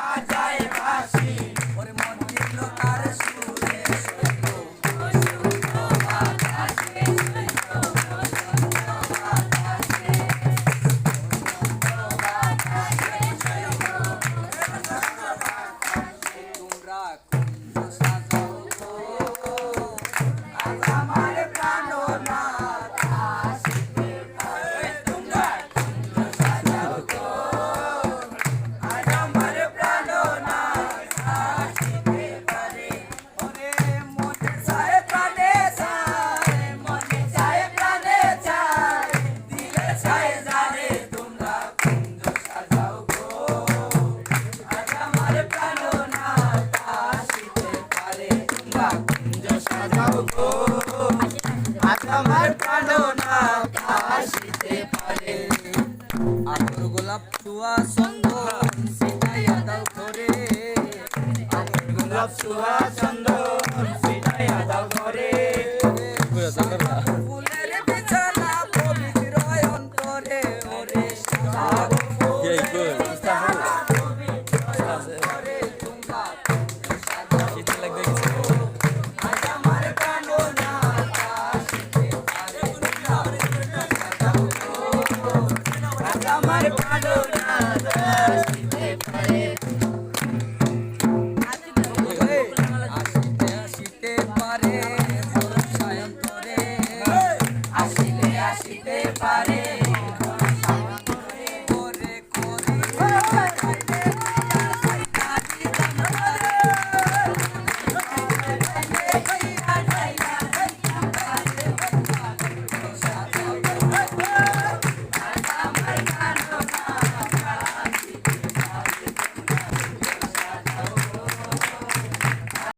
বাজায় বাঁশি ওরে মন দিল তার সুরে সইল বসন্ত বাতাসে সইল বসন্ত বাতাসে বসন্ত বাতাসে সইল বসন্ত বাতাসে তোমরা কুঞ্জ সাজাও গো আজ আমার প্রাণনাথ আসিতে পারে তোমরা কুঞ্জ সাজাও গো আজ আমার প্রাণনাথ আসিতে পারে ওরে মনে চায় প্রাণে চায় মনে চায় প্রাণে চায় দিলে চায় জানে তোমরা কুঞ্জ সাজাও গো আজ আমার প্রাণনাথ আসিতে পারে তোমরা কুঞ্জ সাজাও গো আজ আমার প্রাণনাথ আসিতে পারে আতর গোলাপ ছোঁয়া চন্দন ছিটাইয়া দাও ঘরে আতর গোলাপ ছোঁয়া চন্দন